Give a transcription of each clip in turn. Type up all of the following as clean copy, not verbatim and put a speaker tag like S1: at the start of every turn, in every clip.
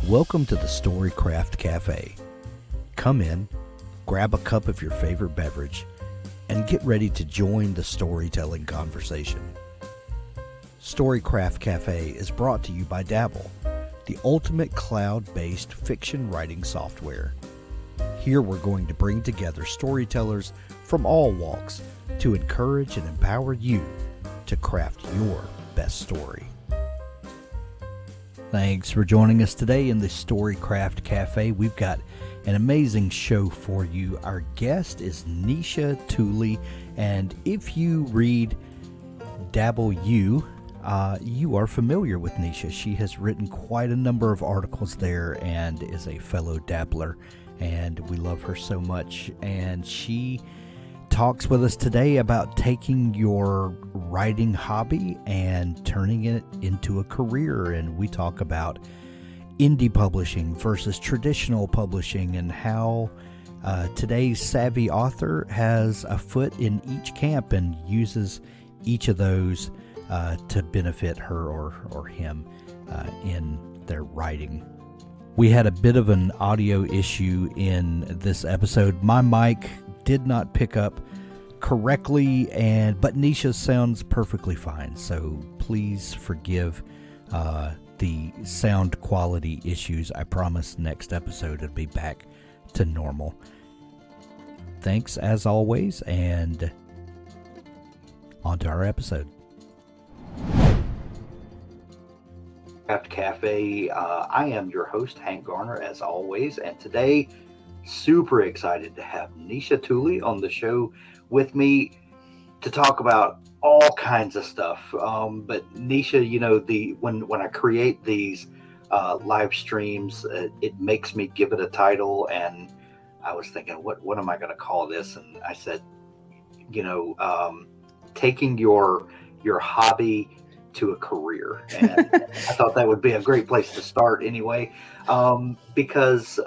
S1: Welcome to the Storycraft Cafe. Come in, grab a cup of your favorite beverage, and get ready to join the storytelling conversation. Storycraft Cafe is brought to you by Dabble, the ultimate cloud-based fiction writing software. Here we're going to bring together storytellers from all walks to encourage and empower you to craft your best story. Thanks for joining us today in the Storycraft Cafe. We've got an amazing show for you. Our guest is Nisha Tuli, and if you read Dabble you are familiar with Nisha. She has written quite a number of articles there and is a fellow dabbler, and we love her so much. And she talks with us today about taking your writing hobby and turning it into a career. And we talk about indie publishing versus traditional publishing and how today's savvy author has a foot in each camp and uses each of those to benefit her or him in their writing. We had a bit of an audio issue in this episode. My mic did not pick up correctly, but Nisha sounds perfectly fine, so please forgive the sound quality issues. I promise next episode it'll be back to normal. Thanks as always, and on to our episode. Craft Cafe. I am your host, Hank Garner, as always, and today, super excited to have Nisha Tuli on the show with me to talk about all kinds of stuff. But Nisha, you know, when I create these live streams, it makes me give it a title, and I was thinking, what am I going to call this? And I said, taking your hobby to a career. And I thought that would be a great place to start anyway, because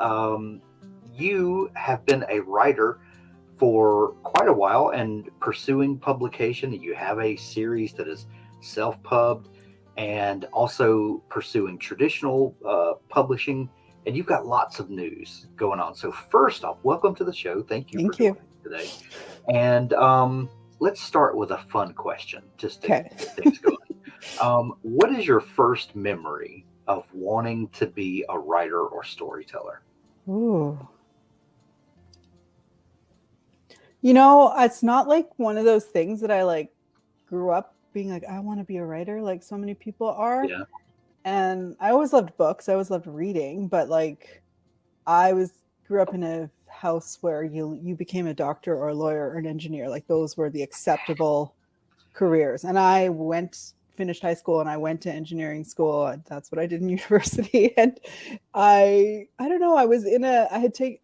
S1: you have been a writer for quite a while and pursuing publication. You have a series that is self-pubbed and also pursuing traditional publishing, and you've got lots of news going on. So first off, welcome to the show. Thank you for joining today. And let's start with a fun question, just to get things going. What is your first memory of wanting to be a writer or storyteller?
S2: Ooh. You know, it's not like one of those things that I grew up being like, I want to be a writer, like so many people are.
S1: Yeah.
S2: And I always loved books. I always loved reading, but grew up in a house where you became a doctor or a lawyer or an engineer. Like those were the acceptable careers. And I finished high school and I went to engineering school. That's what I did in university. And I don't know, I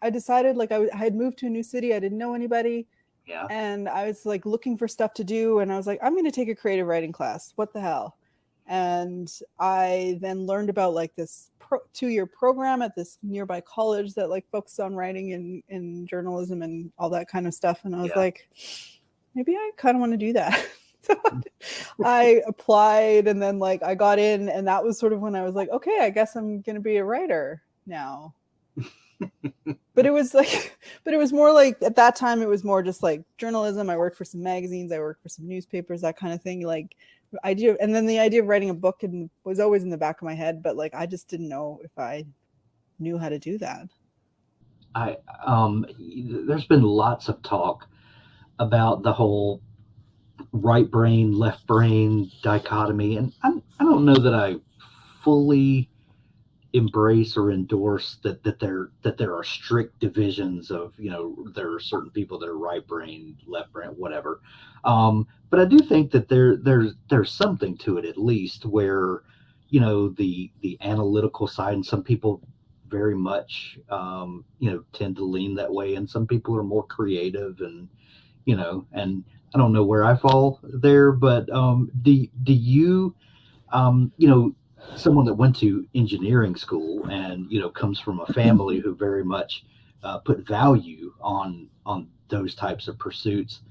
S2: decided I had moved to a new city. I didn't know anybody.
S1: Yeah.
S2: And I was looking for stuff to do. And I was like, I'm going to take a creative writing class. What the hell? And I then learned about this 2-year program at this nearby college that focuses on writing and journalism and all that kind of stuff. And I was like, maybe I kind of want to do that. So I applied, and then I got in, and that was sort of when I was like, okay, I guess I'm going to be a writer now. But it was more at that time, it was more just journalism. I worked for some magazines. I worked for some newspapers, that kind of thing. And then the idea of writing a book was always in the back of my head, but I just didn't know if I knew how to do that.
S1: There's been lots of talk about the whole right brain, left brain dichotomy. And I don't know that I fully embrace or endorse that there are strict divisions of, there are certain people that are right brain, left brain, whatever. But I do think that there's something to it, at least, where, the analytical side, and some people very much, tend to lean that way. And some people are more creative and I don't know where I fall there, but do you, someone that went to engineering school and, comes from a family who very much put value on those types of pursuits.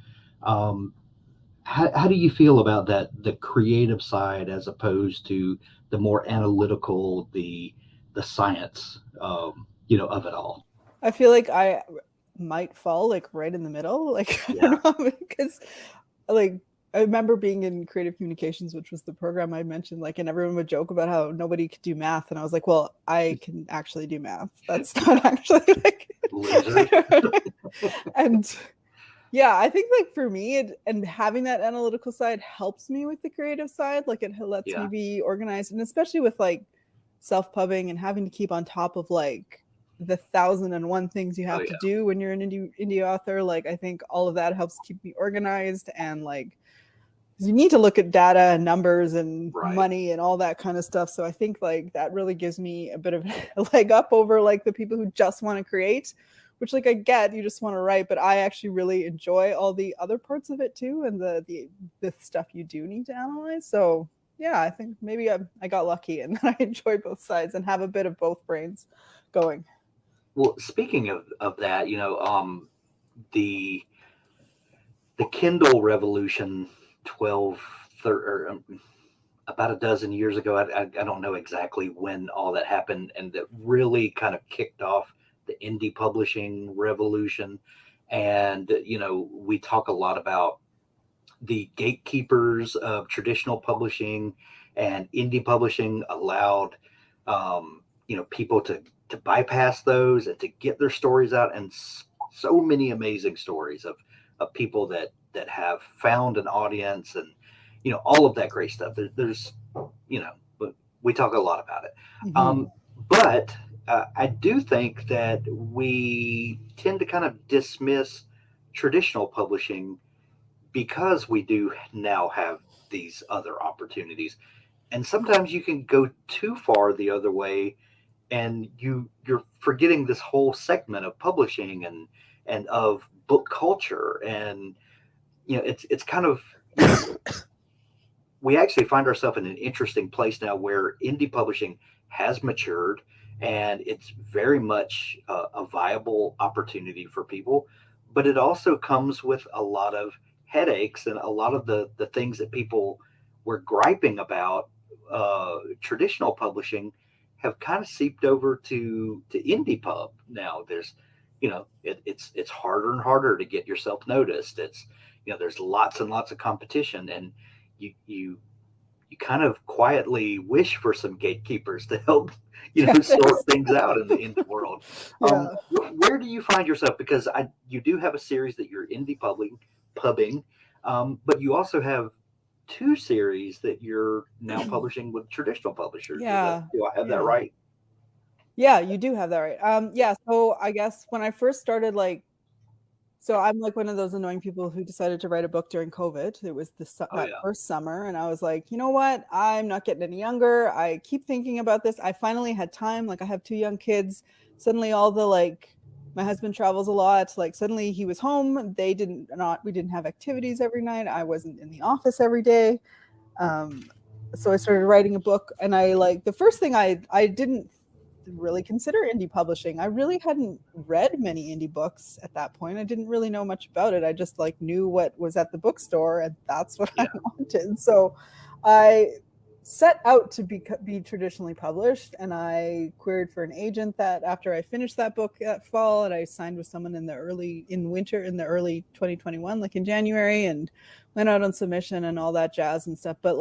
S1: How do you feel about that, the creative side as opposed to the more analytical, the science, of it all.
S2: I feel like I might fall like right in the middle. Like, I don't know, because like I remember being in creative communications, which was the program I mentioned, like, and everyone would joke about how nobody could do math. And I was like, well, I can actually do math. That's not actually like, and yeah, I think like for me, and having that analytical side helps me with the creative side. Like, it lets me be organized, and especially with like self-pubbing and having to keep on top of like the 1,001 things you have to do when you're an indie author. Like, I think all of that helps keep me organized, and like, you need to look at data and numbers and money and all that kind of stuff. So I think like that really gives me a bit of a leg up over like the people who just want to create, which like I get, you just want to write, but I actually really enjoy all the other parts of it too, and the stuff you do need to analyze. So yeah, I think maybe I got lucky and I enjoy both sides and have a bit of both brains going.
S1: Well, speaking of that, the Kindle revolution about a dozen years ago, I don't know exactly when all that happened, and that really kind of kicked off the indie publishing revolution. And we talk a lot about the gatekeepers of traditional publishing, and indie publishing allowed people to bypass those and to get their stories out, and so many amazing stories of people that have found an audience, and all of that great stuff. There's we talk a lot about it. Mm-hmm. But I do think that we tend to kind of dismiss traditional publishing because we do now have these other opportunities. And sometimes you can go too far the other way, and you're forgetting this whole segment of publishing and of book culture. And it's kind of we actually find ourselves in an interesting place now where indie publishing has matured, and it's very much a viable opportunity for people. But it also comes with a lot of headaches, and a lot of the things that people were griping about traditional publishing have kind of seeped over to indie pub. Now there's it's harder and harder to get yourself noticed. It's there's lots and lots of competition, and you kind of quietly wish for some gatekeepers to help sort things out in the indie world. Where do you find yourself? Because you do have a series that you're indie pubbing, but you also have 2 series that you're now publishing with traditional publishers. Do I have that right?
S2: Yeah, you do have that right. So I guess when I first started, so I'm like one of those annoying people who decided to write a book during COVID. It was that first summer, and I was like, you know what? I'm not getting any younger. I keep thinking about this. I finally had time. Like, I have 2 young kids. Suddenly all the my husband travels a lot. Like, suddenly he was home. We didn't have activities every night. I wasn't in the office every day. So I started writing a book, and the first thing I didn't really consider indie publishing. I really hadn't read many indie books at that point. I didn't really know much about it. I just knew what was at the bookstore, and that's what I wanted. So I set out to be traditionally published, and I queried for an agent that after I finished that book that fall, and I signed with someone in the early 2021, like in January, and went out on submission and all that jazz and stuff. But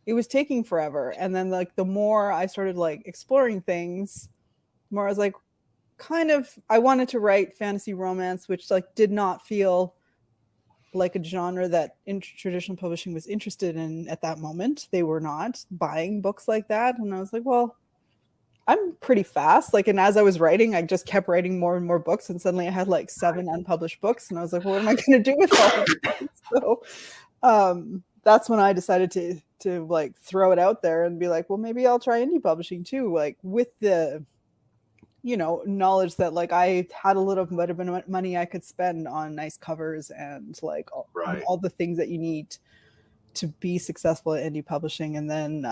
S2: it was taking forever. And then the more I started exploring things, the more I was I wanted to write fantasy romance, which did not feel like a genre that traditional publishing was interested in at that moment. They were not buying books like that. And I was like, well, I'm pretty fast. And as I was writing, I just kept writing more and more books. And suddenly I had 7 unpublished books. And I was like, well, what am I going to do with all of these? So that's when I decided to throw it out there and be like, well, maybe I'll try indie publishing too. With the, knowledge that I had a little bit of money I could spend on nice covers and all the things that you need to be successful at indie publishing. And then,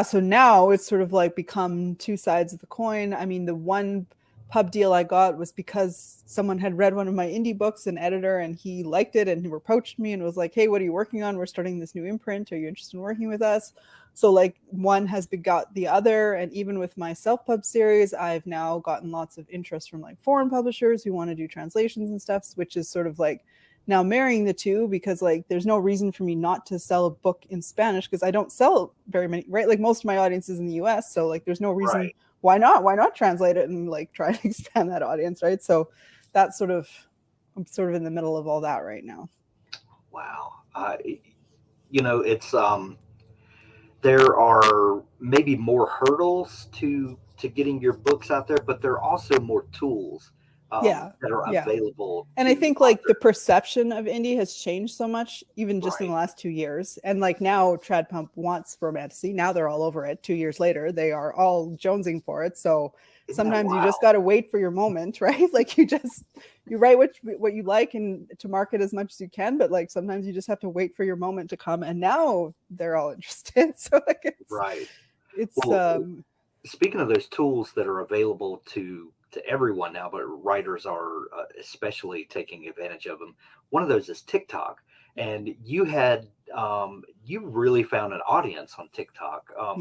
S2: so now it's sort of become 2 sides of the coin. I mean, the one pub deal I got was because someone had read one of my indie books, an editor, and he liked it and he approached me and was like, hey, what are you working on? We're starting this new imprint. Are you interested in working with us? So like one has begot the other. And even with my self-pub series, I've now gotten lots of interest from like foreign publishers who want to do translations and stuff, which is sort of like now marrying the two, because like there's no reason for me not to sell a book in Spanish, because I don't sell very many, right? Like most of my audience is in the US. So like there's no reason.
S3: Right.
S2: Why not translate it and like try to expand that audience, right? So that's sort of, I'm sort of in the middle of all that right now.
S3: Wow. It's there are maybe more hurdles to getting your books out there, but there are also more tools that are available.
S2: And I think like the perception of indie has changed so much, even just in the last 2 years. And like now Trad Pump wants romantasy. Now they're all over it. 2 years later, they are all jonesing for it. So sometimes you just got to wait for your moment, right? Like you write what you like and to market as much as you can, but like sometimes you just have to wait for your moment to come. And now they're all interested. So like
S3: speaking of those tools that are available to everyone now, but writers are especially taking advantage of them. One of those is TikTok, and you really found an audience on TikTok. What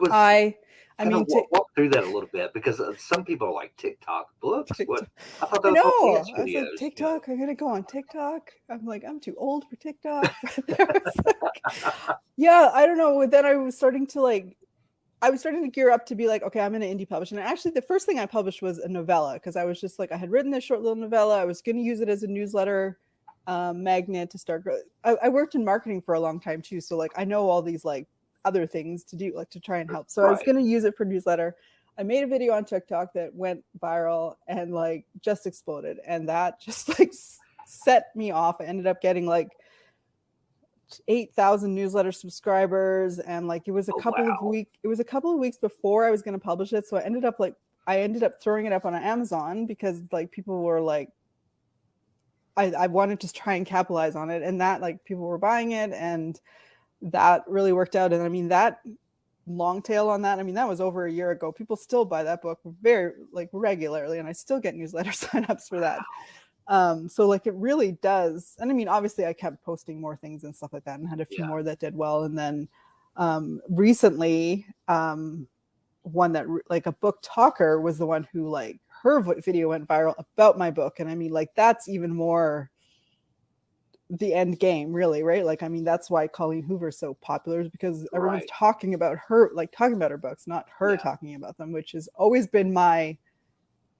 S3: was walk through that a little bit, because some people are like, TikTok books. What? I thought that was all videos.
S2: I was like, TikTok. I'm gonna go on TikTok. I'm like, I'm too old for TikTok. I don't know. Then I was starting to gear up to be like, okay, I'm going to indie publish. And actually, the first thing I published was a novella, because I was just like, I had written this short little novella. I was going to use it as a newsletter magnet to start. I worked in marketing for a long time too, so like I know all these like other things to do, like to try and help. So I was going to use it for newsletter. I made a video on TikTok that went viral and like just exploded, and that just like set me off. I ended up getting like 8,000 newsletter subscribers, and like it was a couple of weeks before I was going to publish it. So I ended up throwing it up on Amazon, because like people were like, I wanted to try and capitalize on it, and that like people were buying it, and that really worked out. And I mean, that long tail on that, I mean, that was over a year ago. People still buy that book very like regularly, and I still get newsletter signups for that. So like it really does. And I mean, obviously I kept posting more things and stuff like that, and had a few more that did well. And then recently one that like a book talker was the one who like her video went viral about my book. And I mean, like that's even more the end game, really, right? Like, I mean, that's why Colleen Hoover's so popular, is because everyone's talking about her, like talking about her books, not her talking about them, which has always been my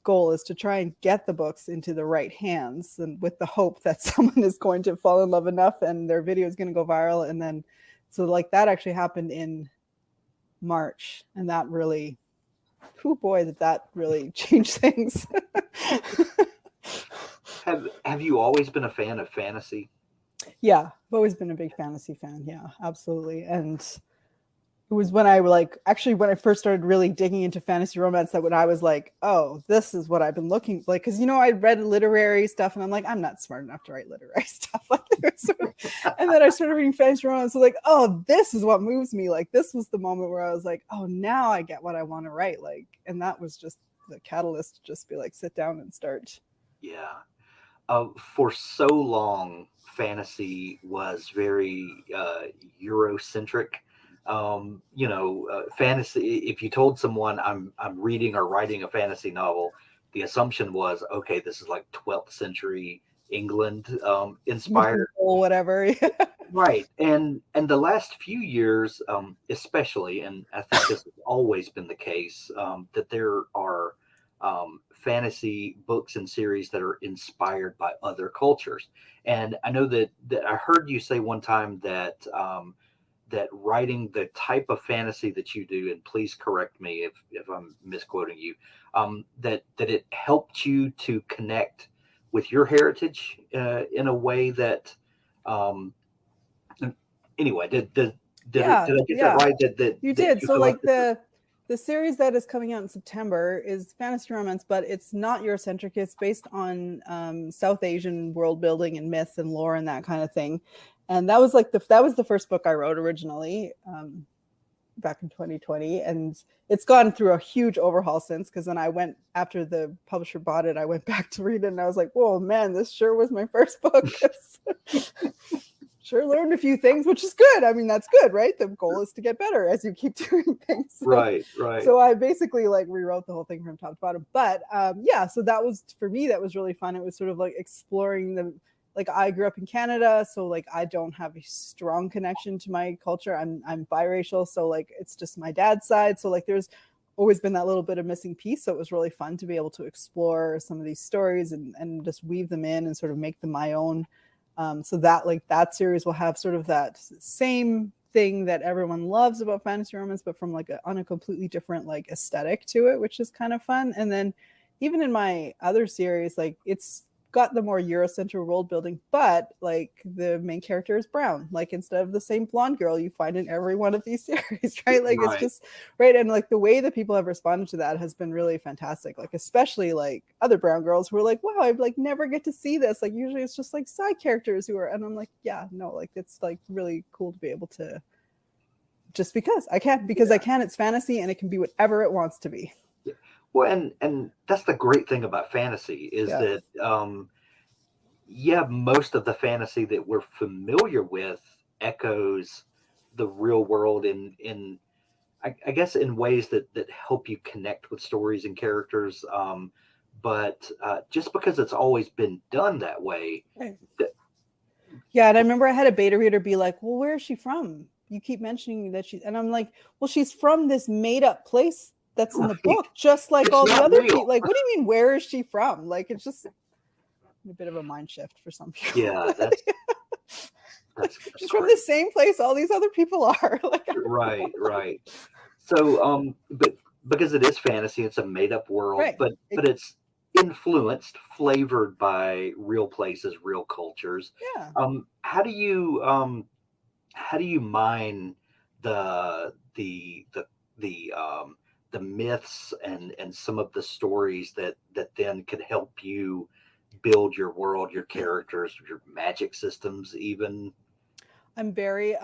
S2: goal, is to try and get the books into the right hands, and with the hope that someone is going to fall in love enough and their video is going to go viral. And then so like that actually happened in March, and that really, that really changed things.
S3: Have you always been a fan of fantasy?
S2: Yeah, I've always been a big fantasy fan. Yeah, absolutely. And it was when when I first started really digging into fantasy romance, that when I was like, oh, this is what I've been looking for. Like, because, I read literary stuff, and I'm like, I'm not smart enough to write literary stuff. And then I started reading fantasy romance. So like, oh, this is what moves me. Like, this was the moment where I was like, oh, now I get what I want to write. Like, and that was just the catalyst to just be like, sit down and start.
S3: Yeah. For so long, fantasy was very Eurocentric. Fantasy. If you told someone I'm reading or writing a fantasy novel, the assumption was, okay, this is like 12th century England inspired,
S2: or whatever.
S3: Right. And the last few years, especially, and I think this has always been the case, that there are fantasy books and series that are inspired by other cultures. And I know that I heard you say one time that that writing the type of fantasy that you do, and please correct me if I'm misquoting you, that it helped you to connect with your heritage in a way that anyway, did I get that right? That
S2: you did. So like the series that is coming out in September is fantasy romance, but it's not Eurocentric. It's based on South Asian world building and myths and lore and that kind of thing. And that was like that was the first book I wrote originally. back in 2020, and it's gone through a huge overhaul since, because then I went, after the publisher bought it, I went back to read it, and I was like, whoa, man, this sure was my first book. Sure learned a few things, which is good. I mean, that's good, right? The goal is to get better as you keep doing things.
S3: Right.
S2: So I basically like rewrote the whole thing from top to bottom. But yeah, so that was, for me, that was really fun. It was sort of like exploring the, like, I grew up in Canada, so like I don't have a strong connection to my culture. I'm biracial, so like it's just my dad's side. So like there's always been that little bit of missing piece. So it was really fun to be able to explore some of these stories and just weave them in and sort of make them my own. So that, like, that series will have sort of that same thing that everyone loves about fantasy romance, but from like on a completely different like aesthetic to it, which is kind of fun. And then even in my other series, like, it's got the more Eurocentric world building, but like the main character is brown. Like, instead of the same blonde girl you find in every one of these series, right? Like It's just right. And like the way that people have responded to that has been really fantastic. Like, especially like other brown girls who are like, wow, I like never get to see this. Like, usually it's just like side characters who are, and I'm like, yeah, no, like it's like really cool to be able to, just because I can, it's fantasy and it can be whatever it wants to be.
S3: Well, and that's the great thing about fantasy is that, most of the fantasy that we're familiar with echoes the real world in I guess in ways that help you connect with stories and characters. But just because it's always been done that way.
S2: Right. Yeah, and I remember I had a beta reader be like, well, where is she from? You keep mentioning that she's, and I'm like, well, she's from this made up place that's in the book, just like all the other people. Like, what do you mean, where is she from? Like, it's just a bit of a mind shift for some people.
S3: Yeah, that's
S2: she's from the same place all these other people are. Like,
S3: right. So but because it is fantasy, it's a made up world,
S2: right.
S3: but it's influenced, flavored by real places, real cultures.
S2: Yeah.
S3: How do you mine the myths and some of the stories that then could help you build your world, your characters, your magic systems? Even
S2: I'm very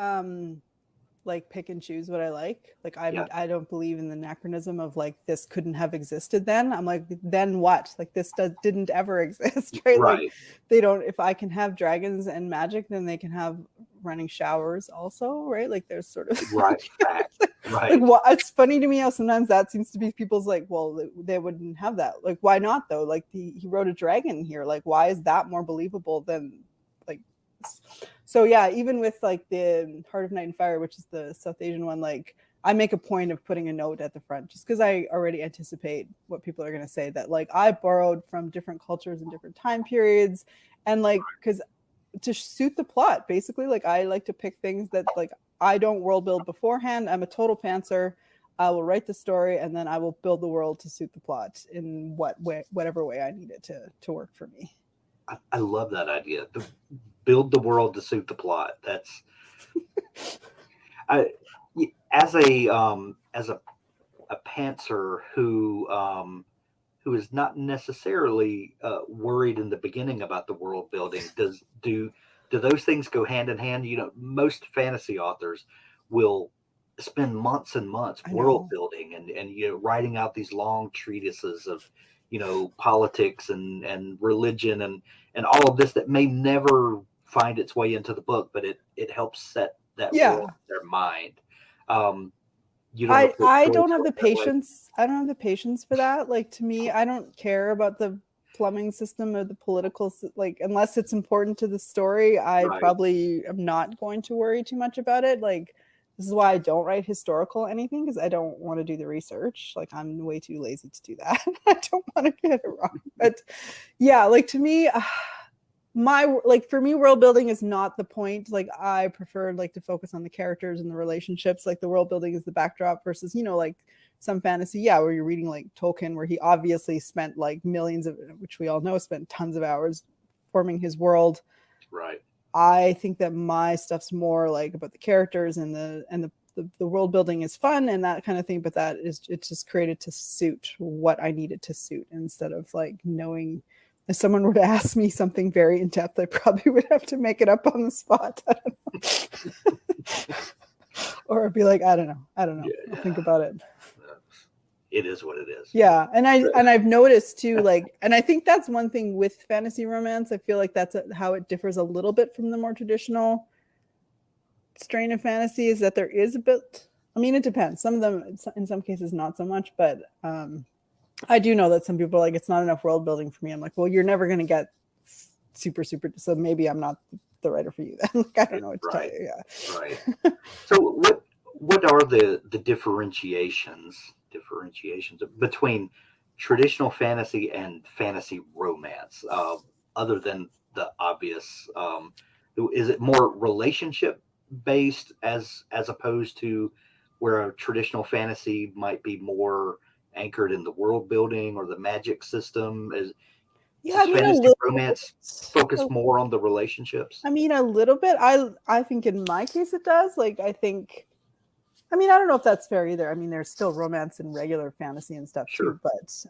S2: like pick and choose what I like. Like I don't believe in the anachronism of like, this couldn't have existed then. I'm like, then what? Like, this didn't ever exist, right? Like, they don't, if I can have dragons and magic, then they can have running showers also, right? Like, there's sort of
S3: right.
S2: Like, well, it's funny to me how sometimes that seems to be people's like, well, they wouldn't have that. Like, why not though? Like, he wrote a dragon here. Like, why is that more believable than like? So yeah, even with like the Heart of Night and Fire, which is the South Asian one, like, I make a point of putting a note at the front just because I already anticipate what people are going to say, that like I borrowed from different cultures and different time periods, and like, because to suit the plot, basically, like, I like to pick things that like I don't world build beforehand. I'm a total pantser. I will write the story and then I will build the world to suit the plot in whatever way I need it to work for me.
S3: I love that idea. Build the world to suit the plot. That's as a pantser who is not necessarily worried in the beginning about the world building. Do those things go hand in hand? You know, most fantasy authors will spend months and months world building and you know, writing out these long treatises of, you know, politics and religion and all of this that may never find its way into the book, but it helps set that world in their mind.
S2: I don't have the patience. I don't have the patience for that. Like, to me, I don't care about the plumbing system or the political, like, unless it's important to the story, I probably am not going to worry too much about it. Like, this is why I don't write historical anything, because I don't want to do the research. Like, I'm way too lazy to do that. I don't want to get it wrong. But yeah, like, to me, for me, world building is not the point. Like, I prefer like to focus on the characters and the relationships. Like, the world building is the backdrop versus, you know, like some fantasy, where you're reading like Tolkien, where he obviously spent like millions of, which we all know, spent tons of hours forming his world.
S3: Right.
S2: I think that my stuff's more like about the characters and the world building is fun and that kind of thing, but it's just created to suit what I need it to suit, instead of like knowing. If someone were to ask me something very in depth, I probably would have to make it up on the spot. I don't know. Or be like, I don't know. I'll think about it.
S3: It is what it is.
S2: Yeah, and I've noticed too, like, and I think that's one thing with fantasy romance. I feel like that's how it differs a little bit from the more traditional strain of fantasy, is that there is a bit. I mean, it depends. Some of them, in some cases, not so much. But I do know that some people are like, it's not enough world building for me. I'm like, well, you're never going to get super. So maybe I'm not the writer for you then. Like, I don't know what to tell you. Yeah.
S3: Right. So what are the differentiations between traditional fantasy and fantasy romance, other than the obvious? Is it more relationship based as opposed to where a traditional fantasy might be more anchored in the world building or the magic system? Does fantasy romance focus more on the relationships?
S2: I mean, a little bit. I think in my case it does. Like, I don't know if that's fair either. I mean, there's still romance in regular fantasy and stuff too, but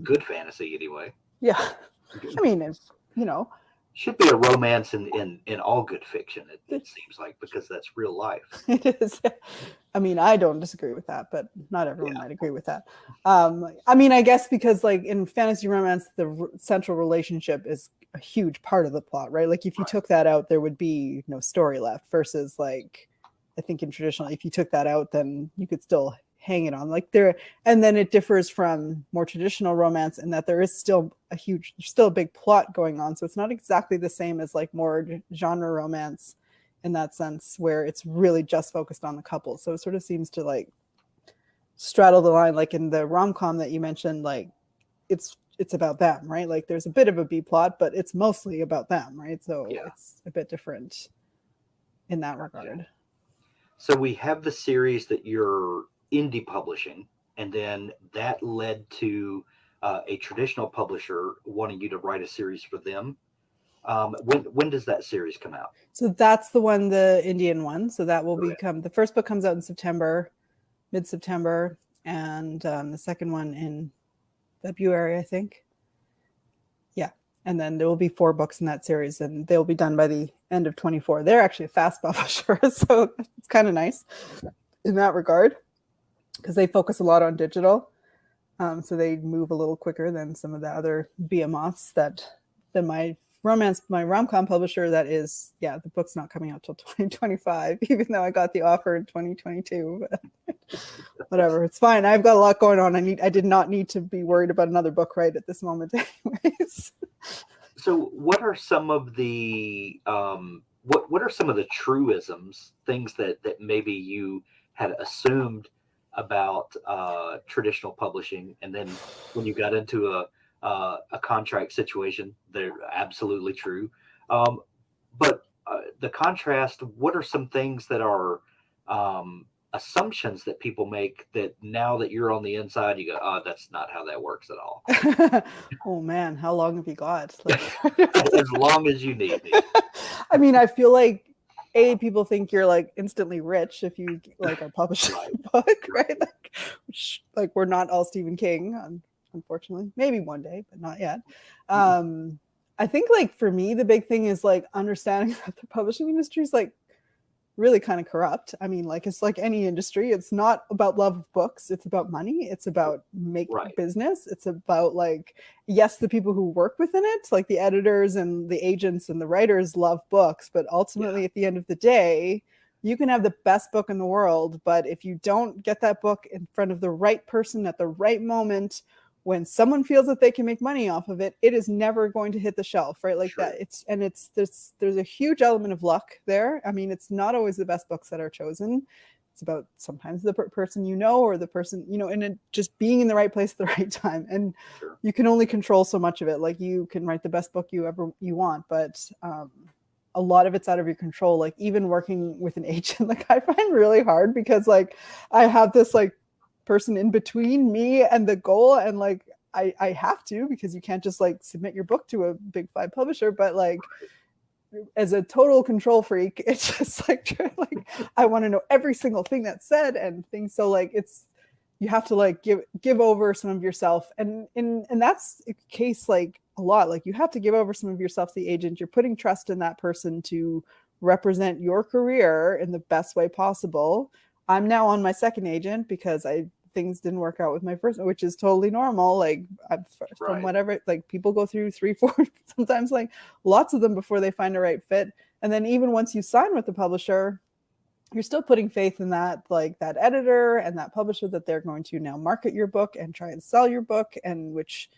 S3: good fantasy anyway.
S2: Yeah. I mean,
S3: should be a romance in all good fiction, it seems like, because that's real life.
S2: It is. I mean, I don't disagree with that, but not everyone might agree with that. I mean, I guess because like in fantasy romance, the central relationship is a huge part of the plot, right? Like if you took that out, there would be no story left, versus like, I think in traditional, if you took that out, then you could still hang it on like there. And then it differs from more traditional romance in that there is still a big plot going on. So it's not exactly the same as like more genre romance in that sense, where it's really just focused on the couple. So it sort of seems to like straddle the line, like in the rom-com that you mentioned, like it's about them, right? Like there's a bit of a B plot, but it's mostly about them, right? So it's a bit different in that regard.
S3: So we have the series that you're indie publishing, and then that led to a traditional publisher wanting you to write a series for them. When does that series come out?
S2: So that's the one, the Indian one. So that will become, the first book comes out in September, mid-September, and the second one in February, I think. Yeah. And then there will be 4 books in that series, and they'll be done by the end of 2024. They're actually a fast publisher, so it's kind of nice in that regard, because they focus a lot on digital. So they move a little quicker than some of the other behemoths that my rom-com publisher, that is, the book's not coming out till 2025, even though I got the offer in 2022. Whatever, it's fine. I've got a lot going on. I did not need to be worried about another book right at this moment anyways.
S3: So what are some of the what are some of the truisms, things that maybe you had assumed about traditional publishing, and then when you got into a contract situation, they're absolutely true. But the contrast, what are some things that are assumptions that people make that now that you're on the inside, you go, oh, that's not how that works at all?
S2: Oh man, how long have you got?
S3: Like, as long as you need.
S2: I mean, I feel like people think you're like instantly rich if you like are publishing a book, right? Like we're not all Stephen King, unfortunately. Maybe one day, but not yet. I think like for me, the big thing is like understanding that the publishing industry is like really kind of corrupt. I mean, like it's like any industry. It's not about love of books. It's about money. It's about making business. It's about like, yes, the people who work within it, like the editors and the agents and the writers love books, but ultimately at the end of the day, you can have the best book in the world, but if you don't get that book in front of the right person at the right moment, when someone feels that they can make money off of it, it is never going to hit the shelf, right? Like that. There's a huge element of luck there. I mean, it's not always the best books that are chosen. It's about sometimes the person or the person, and it just being in the right place at the right time. And you can only control so much of it. Like you can write the best book you want, but a lot of it's out of your control. Like even working with an agent, like I find really hard because like I have this like person in between me and the goal, and like I have to, because you can't just like submit your book to a big 5 publisher, but like as a total control freak, it's just like I want to know every single thing that's said and things. So like you have to like give over some of yourself, and that's a case like a lot. Like you have to give over some of yourself to the agent. You're putting trust in that person to represent your career in the best way possible. I'm now on my second agent because things didn't work out with my first, which is totally normal. Like from whatever, like people go through 3, 4, sometimes like lots of them before they find a right fit. And then even once you sign with the publisher, you're still putting faith in that, like that editor and that publisher, that they're going to now market your book and try and sell your book, and which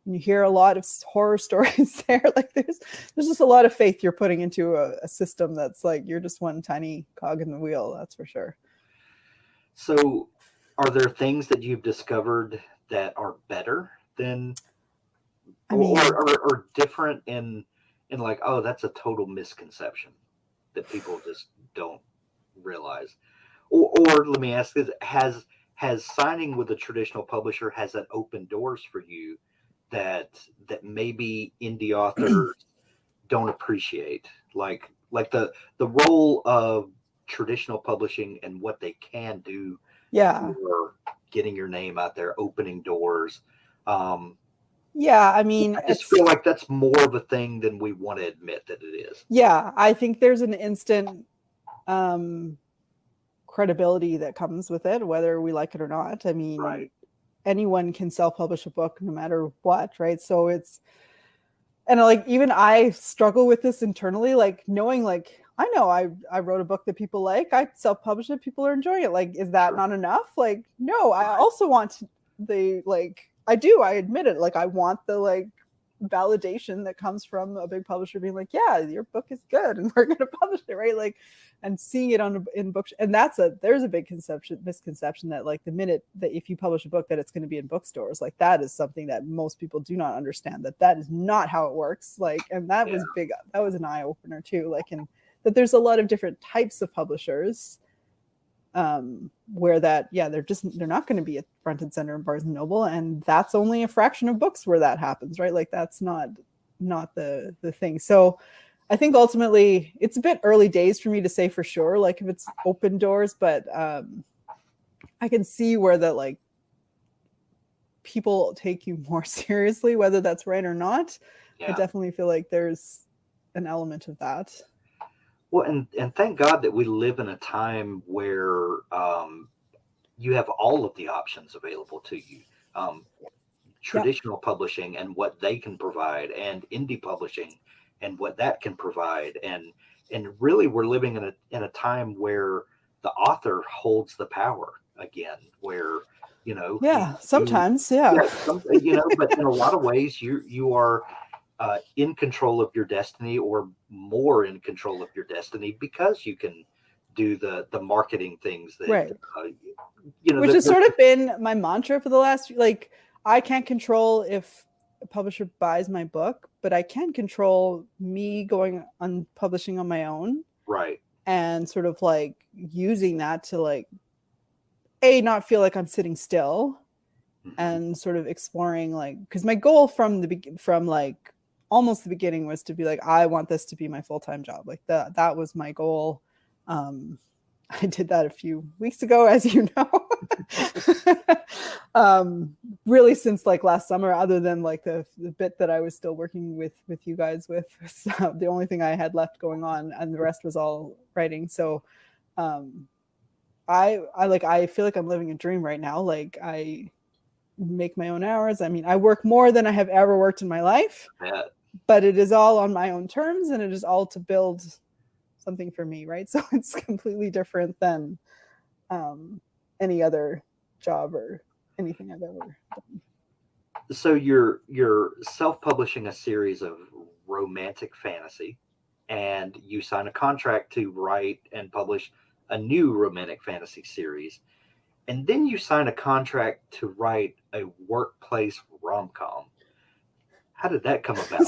S2: you hear a lot of horror stories there. Like there's just a lot of faith you're putting into a system that's like, you're just one tiny cog in the wheel. That's for sure.
S3: So are there things that you've discovered that are better than, or different in like, oh, that's a total misconception that people just don't realize? Or let me ask this, has signing with a traditional publisher, has that opened doors for you that maybe indie authors don't appreciate, like the role of traditional publishing and what they can do for getting your name out there, opening doors?
S2: Yeah, I mean,
S3: I just feel like that's more of a thing than we want to admit that it is.
S2: Yeah, I think there's an instant credibility that comes with it, whether we like it or not. I mean, anyone can self-publish a book no matter what, right? So and like, even I struggle with this internally, like knowing, like, I know I wrote a book that people like, I self-published it, people are enjoying it. Like, is that not enough? Like, no, I also want I admit it. Like, I want the like validation that comes from a big publisher being like, yeah, your book is good and we're going to publish it, right? Like, and seeing it in books. And there's a big misconception that like the minute that if you publish a book that it's going to be in bookstores, like that is something that most people do not understand, that is not how it works. Like, and that was big. That was an eye opener too. Like, and that there's a lot of different types of publishers where that, they're not going to be at front and center in Barnes and Noble, and that's only a fraction of books where that happens, right? Like that's not the thing. So I think ultimately it's a bit early days for me to say for sure, like if it's open doors, but I can see where that like people take you more seriously, whether that's right or not. I definitely feel like there's an element of that.
S3: Well, and thank God that we live in a time where you have all of the options available to you. Traditional publishing and what they can provide, and indie publishing and what that can provide, and really we're living in a time where the author holds the power again, where
S2: sometimes
S3: but in a lot of ways you are in control of your destiny, or more in control of your destiny, because you can do the marketing things that
S2: which has sort of been my mantra for the last, like, I can't control if a publisher buys my book, but I can control me going on publishing on my own,
S3: right? And
S2: sort of like using that to like not feel like I'm sitting still, and sort of exploring, like, because my goal from like almost the beginning was to be like, I want this to be my full-time job. Like that was my goal. I did that a few weeks ago, as you know. Really since like last summer, other than like the bit that I was still working with you guys with, the only thing I had left going on, and the rest was all writing. So I feel like I'm living a dream right now. Like, I make my own hours. I mean, I work more than I have ever worked in my life, but it is all on my own terms, and it is all to build something for me, right? So it's completely different than any other job or anything I've ever done.
S3: So you're self-publishing a series of romantic fantasy, and you sign a contract to write and publish a new romantic fantasy series, and then you sign a contract to write a workplace rom-com. How did that come about?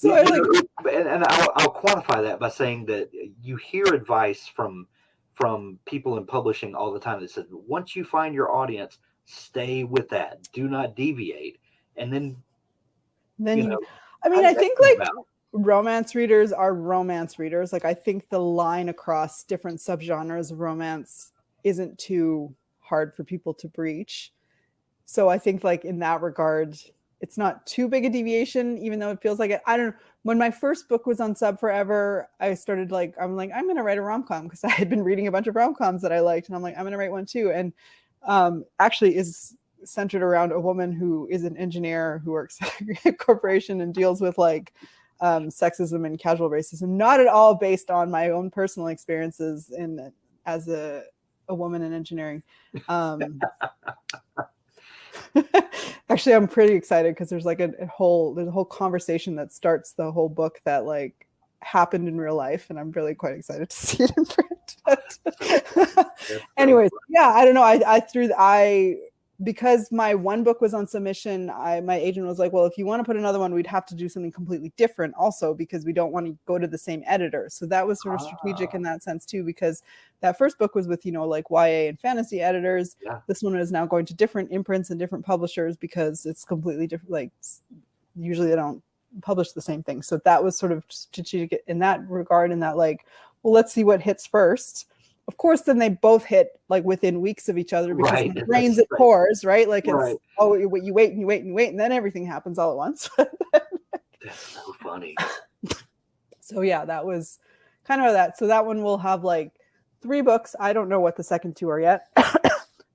S3: And I'll quantify that by saying that you hear advice from people in publishing all the time that says, once you find your audience, stay with that, do not deviate. And then
S2: I think like romance readers are romance readers. Like, I think the line across different subgenres of romance isn't too hard for people to breach. So I think like in that regard, it's not too big a deviation, even though it feels like it. I don't know. When my first book was on sub forever, I started like, I'm going to write a rom-com because I had been reading a bunch of rom-coms that I liked. And I'm like, I'm going to write one too. And actually is centered around a woman who is an engineer who works at a corporation and deals with like sexism and casual racism, not at all based on my own personal experiences as a woman in engineering. Actually, I'm pretty excited because there's like a whole conversation that starts the whole book that like happened in real life, and I'm really quite excited to see it in print. Anyways, yeah, I don't know. Because my one book was on submission, my agent was like, well, if you want to put another one, we'd have to do something completely different also, because we don't want to go to the same editor. So that was sort of strategic in that sense too, because that first book was with, like YA and fantasy editors. Yeah. This one is now going to different imprints and different publishers because it's completely different. Like usually they don't publish the same thing. So that was sort of strategic in that regard, in that like, well, let's see what hits first. Of course, then they both hit like within weeks of each other because when it rains, it pours, right? Like it's, you wait and you wait and you wait, and then everything happens all at once.
S3: That's so funny.
S2: So yeah, that was kind of that. So that one will have like 3 books. I don't know what the second 2 are yet.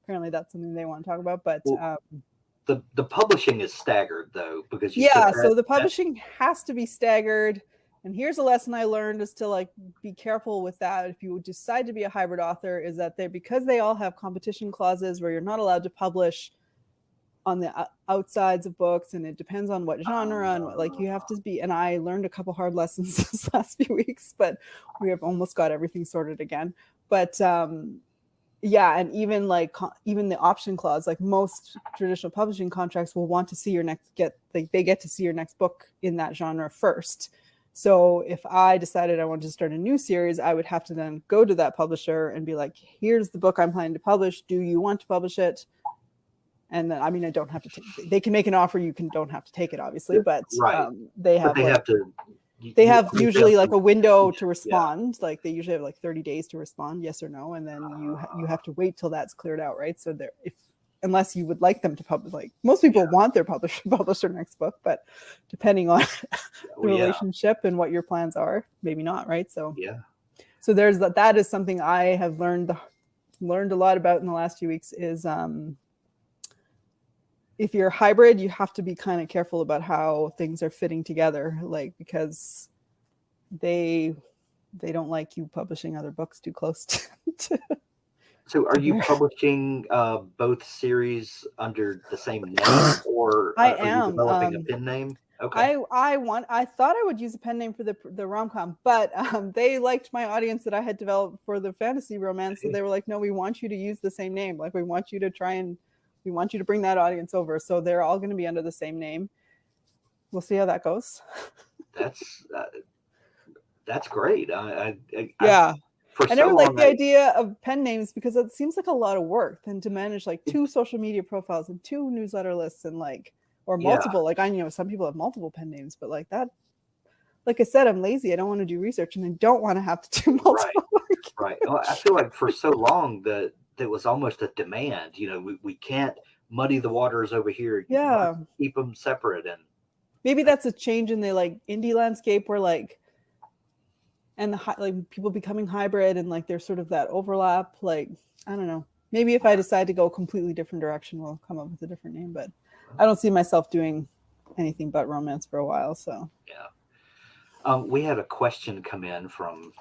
S2: Apparently that's something they want to talk about, but
S3: the publishing is staggered though, because
S2: so the publishing has to be staggered. And here's a lesson I learned, is to like be careful with that. If you decide to be a hybrid author, is that because they all have competition clauses where you're not allowed to publish on the outsides of books, and it depends on what genre and like you have to be. And I learned a couple hard lessons this last few weeks, but we have almost got everything sorted again. But yeah, and even the option clause, like most traditional publishing contracts will want to see they get to see your next book in that genre first. So if I decided I wanted to start a new series, I would have to then go to that publisher and be like, here's the book I'm planning to publish. Do you want to publish it? And then, I mean, I don't have to they can make an offer. Don't have to take it, obviously, but they have usually like a window to respond. Like they usually have like 30 days to respond, yes or no. And then you have to wait till that's cleared out, right? So unless you would like them to publish, like most people want their publisher to publish their next book, but depending on the relationship and what your plans are, maybe not, right? So so there's that is something I have learned a lot about in the last few weeks, is if you're hybrid, you have to be kind of careful about how things are fitting together, like because they don't like you publishing other books too close to
S3: So are you publishing both series under the same name, or are you developing a pen name? Okay.
S2: I thought I would use a pen name for the rom-com, but they liked my audience that I had developed for the fantasy romance. So they were like, no, we want you to use the same name. Like we want you to bring that audience over. So they're all going to be under the same name. We'll see how that goes.
S3: That's great.
S2: I never liked the idea of pen names because it seems like a lot of work, and to manage like 2 social media profiles and 2 newsletter lists and or multiple, like I know some people have multiple pen names, but like that, like I said, I'm lazy. I don't want to do research, and I don't want to have to do multiple.
S3: Right. Well, I feel like for so long that was almost a demand, we can't muddy the waters over here.
S2: Yeah.
S3: Keep them separate. And
S2: maybe that's a change in the like indie landscape where and people becoming hybrid, and like there's sort of that overlap. Like, I don't know. Maybe if I decide to go a completely different direction, we'll come up with a different name. But I don't see myself doing anything but romance for a while. So
S3: we had a question come in from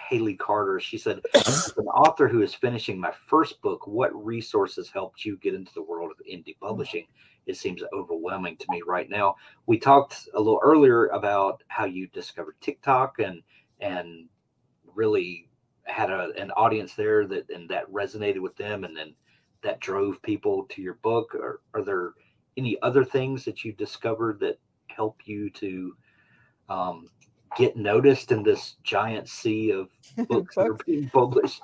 S3: Haley Carter. She said, as an author who is finishing my first book, what resources helped you get into the world of indie publishing? It seems overwhelming to me right now. We talked a little earlier about how you discovered TikTok and really had an audience there that resonated with them, and then that drove people to your book. Are there any other things that you discovered that help you to get noticed in this giant sea of books that are being published?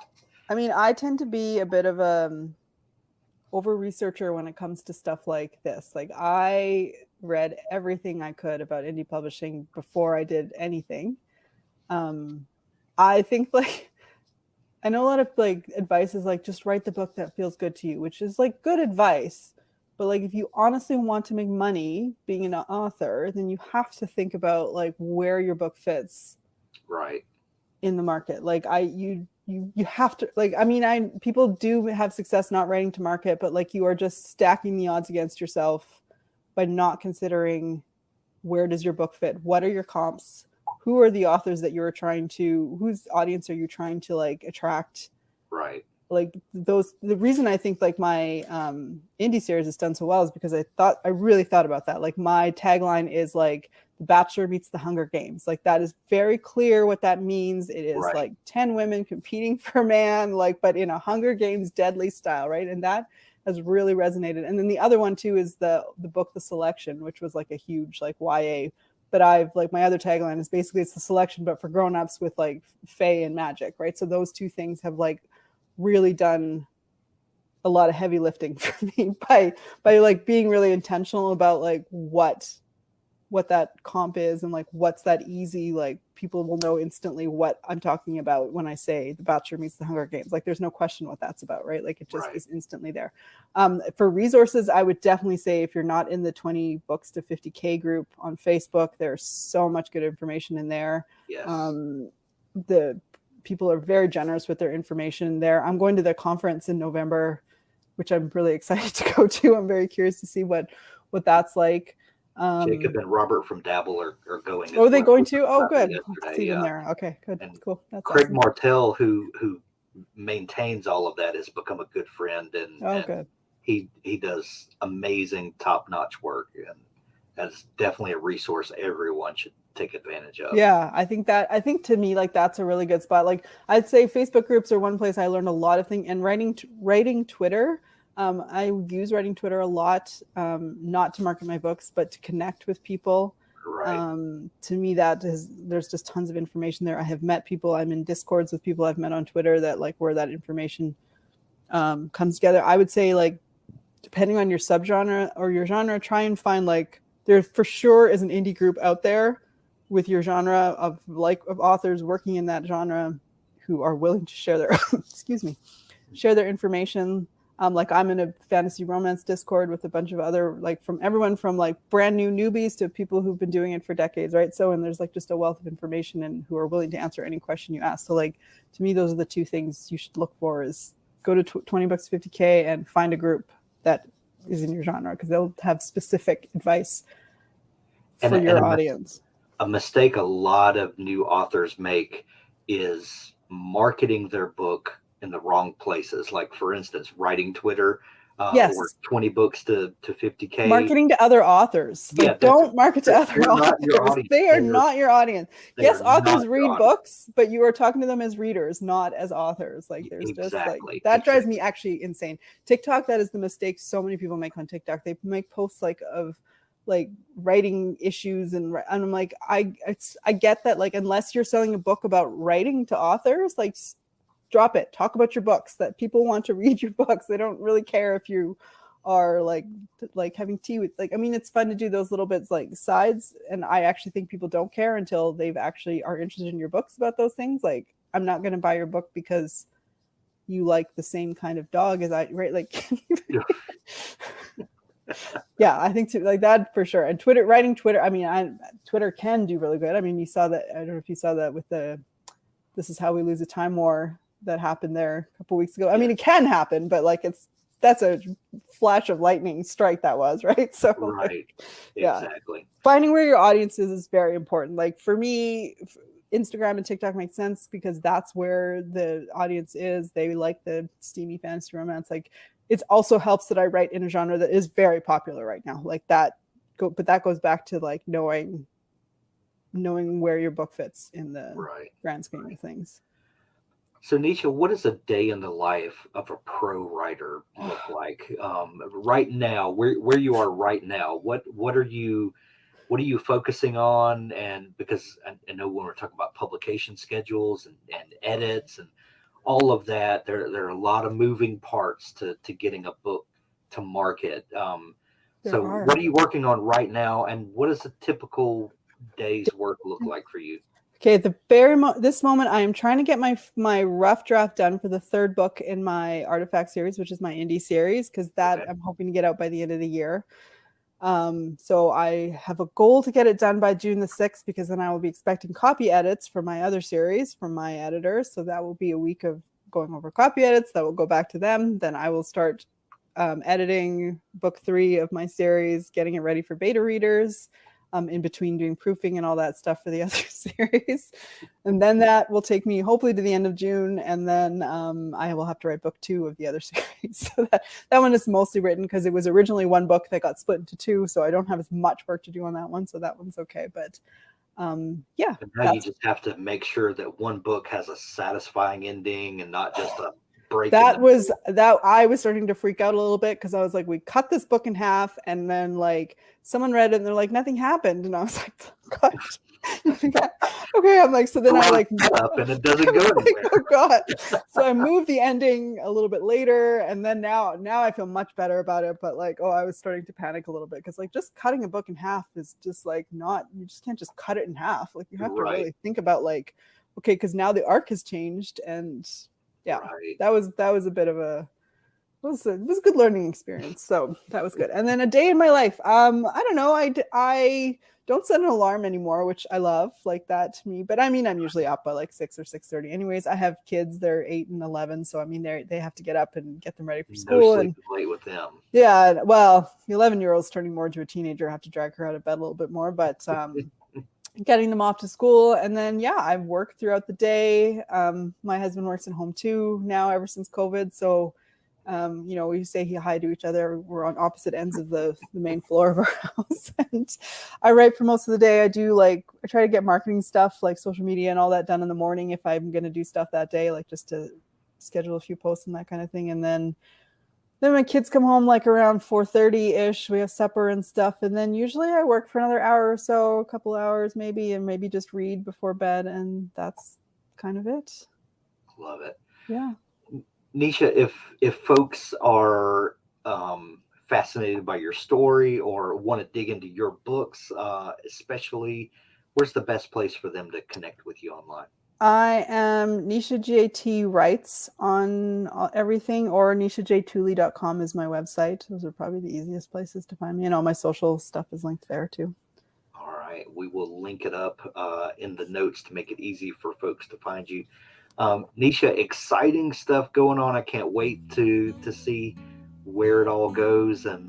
S2: I mean, I tend to be a bit of a over researcher when it comes to stuff like this. Like I read everything I could about indie publishing before I did anything. I think I know a lot of advice is just write the book that feels good to you, which is good advice, But like, if you honestly want to make money being an author, then you have to think about like where your book fits
S3: Right.
S2: in the market. Like you have to, like, I mean, people do have success not writing to market, but like you are just stacking the odds against yourself by not considering where does your book fit? What are your comps? Who are the authors that you're trying to, whose audience are you trying to like attract?
S3: Right.
S2: Like those, the reason I think like my indie series has done so well is because I really thought about that. Like my tagline is like The Bachelor meets the Hunger Games. Like that is very clear what that means. It is
S3: Right.
S2: like 10 women competing for a man, like, but in a Hunger Games deadly style, right? And that has really resonated. And then the other one too is the book The Selection, which was like a huge like YA. But I've like, my other tagline is basically it's The Selection, but for grown-ups with like fae and magic, right? So those two things have like really done a lot of heavy lifting for me by like being really intentional about like what that comp is and like what's that easy, like people will know instantly what I'm talking about when I say The Bachelor meets the Hunger Games. Like there's no question what that's about, right? Like it just is instantly there. For resources, I would definitely say if you're not in the 20 books to 50K group on Facebook, there's so much good information in there.
S3: Yes.
S2: The people are very generous with their information there. I'm going to the conference in November, which I'm really excited to go to. I'm very curious to see what that's like.
S3: Jacob and Robert from Dabble are going.
S2: Oh, are they going to? Oh, good.
S3: Yesterday,
S2: See them there. Okay, good.
S3: And
S2: cool. That's
S3: Craig
S2: awesome.
S3: Martell, who maintains all of that, has become a good friend, and
S2: good.
S3: He does amazing, top-notch work, and that's definitely a resource everyone should take advantage of.
S2: Yeah, I think to me, like that's a really good spot. Like I'd say Facebook groups are one place I learned a lot of things, and writing Twitter. I use writing Twitter a lot, not to market my books, but to connect with people.
S3: Right.
S2: To me, there's just tons of information there. I have met people. I'm in Discords with people I've met on Twitter that like where that information comes together. I would say like, depending on your subgenre or your genre, try and find like, there for sure is an indie group out there with your genre of authors working in that genre who are willing to share their share their information. Like I'm in a fantasy romance Discord with a bunch of other, like from everyone from like brand new newbies to people who've been doing it for decades, right? So, and there's like just a wealth of information and who are willing to answer any question you ask. So like, to me, those are the two things you should look for: is go to 20 bucks 50K and find a group that is in your genre, because they'll have specific advice for your audience.
S3: A mistake a lot of new authors make is marketing their book in the wrong places. Like for instance, writing Twitter, or 20 books to 50K.
S2: Marketing to other authors. Like, don't market to other authors. They are not your audience. Yes, authors read books, but you are talking to them as readers, not as authors. Like there's just like, that drives me actually insane. TikTok, that is the mistake so many people make on TikTok. They make posts like of like writing issues, and I'm like, I get that, like, unless you're selling a book about writing to authors, like drop it. Talk about your books, that people want to read your books. They don't really care if you are like having tea with, like, I mean, it's fun to do those little bits like sides. And I actually think people don't care until they've actually are interested in your books about those things. Like, I'm not going to buy your book because you like the same kind of dog as I, right? Like, yeah, I think like that for sure. And writing Twitter, I mean, Twitter can do really good. I mean, you saw that, I don't know if you saw that with This Is How We Lose a Time War that happened there a couple weeks ago. I mean, it can happen, but like that's a flash of lightning strike that was, right? So
S3: right.
S2: Yeah.
S3: Exactly.
S2: Finding where your audience is very important. Like for me, Instagram and TikTok makes sense because that's where the audience is. They like the steamy fantasy romance. Like, it also helps that I write in a genre that is very popular right now. Like that but that goes back to like knowing where your book fits in the grand scheme of things.
S3: So Nisha, what does a day in the life of a pro writer look like right now? Where you are right now? What are you focusing on? And because I know when we're talking about publication schedules and edits and all of that, there are a lot of moving parts to getting a book to market. So what are you working on right now, and what does a typical day's work look like for you?
S2: Okay, at the this moment, I am trying to get my rough draft done for the third book in my Artifact series, which is my indie series, because that I'm hoping to get out by the end of the year. So I have a goal to get it done by June the 6th, because then I will be expecting copy edits for my other series from my editor. So that will be a week of going over copy edits that will go back to them. Then I will start editing book 3 of my series, getting it ready for beta readers, in between doing proofing and all that stuff for the other series. And then that will take me hopefully to the end of June. And then I will have to write book 2 of the other series. So that one is mostly written because it was originally one book that got split into 2. So I don't have as much work to do on that one. So that one's okay. But yeah.
S3: And now you just have to make sure that one book has a satisfying ending and not just a break.
S2: That I was starting to freak out a little bit, because I was like, we cut this book in half, and then like someone read it and they're like, nothing happened, and I was like, God. Okay, I'm like, so then I like
S3: up and it doesn't go anywhere.
S2: Oh God. So I moved the ending a little bit later, and then now I feel much better about it. But like, I was starting to panic a little bit, because like just cutting a book in half is just like you just can't just cut it in half. Like you have to really think about like, okay, because now the arc has changed, and yeah, that was a bit of a it was a good learning experience. So that was good. And then a day in my life. I don't know. I don't set an alarm anymore, which I love, like that to me. But I mean, I'm usually up by like 6 or 6:30. Anyways, I have kids. They're 8 and 11, so I mean, they have to get up and get them ready for school.
S3: No sleep late with them.
S2: Yeah, well, the 11-year-old's turning more into a teenager. I have to drag her out of bed a little bit more, but getting them off to school. And then yeah, I work throughout the day. My husband works at home too now, ever since COVID. So we say hi to each other. We're on opposite ends of the main floor of our house. And I write for most of the day. I try to get marketing stuff like social media and all that done in the morning if I'm going to do stuff that day, like just to schedule a few posts and that kind of thing. And then my kids come home like around 4:30-ish. We have supper and stuff. And then usually I work for another hour or so, a couple hours maybe, and maybe just read before bed. And that's kind of it.
S3: Love it.
S2: Yeah.
S3: Nisha, if folks are fascinated by your story or want to dig into your books, especially, where's the best place for them to connect with you online?
S2: I am Nisha J Writes on everything, or nishajtuli.com is my website. Those are probably the easiest places to find me, and all my social stuff is linked there too.
S3: All right, we will link it up in the notes to make it easy for folks to find you. Nisha, exciting stuff going on. I can't wait to see where it all goes, and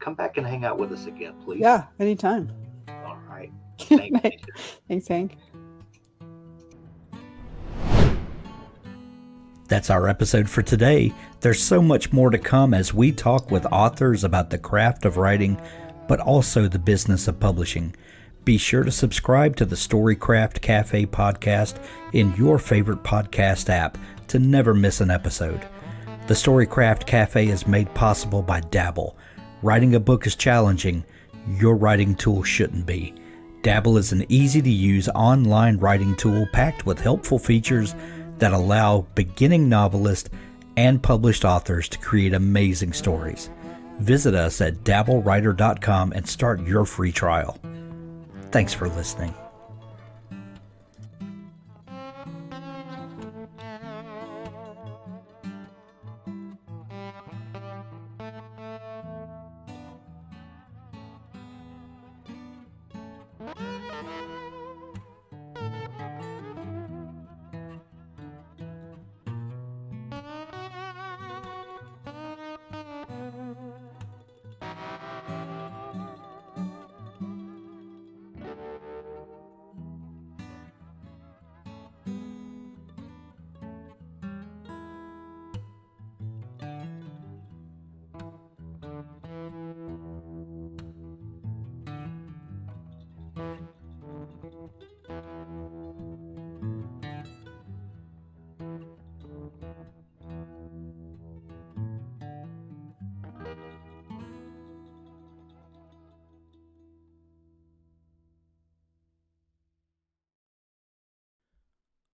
S3: come back and hang out with us again, please.
S2: Yeah, anytime.
S3: All right. Thanks, Nisha.
S2: Thanks, Hank.
S1: That's our episode for today. There's so much more to come as we talk with authors about the craft of writing, but also the business of publishing. Be sure to subscribe to the Storycraft Cafe podcast in your favorite podcast app to never miss an episode. The Storycraft Cafe is made possible by Dabble. Writing a book is challenging. Your writing tool shouldn't be. Dabble is an easy-to-use online writing tool packed with helpful features that allow beginning novelists and published authors to create amazing stories. Visit us at dabblewriter.com and start your free trial. Thanks for listening.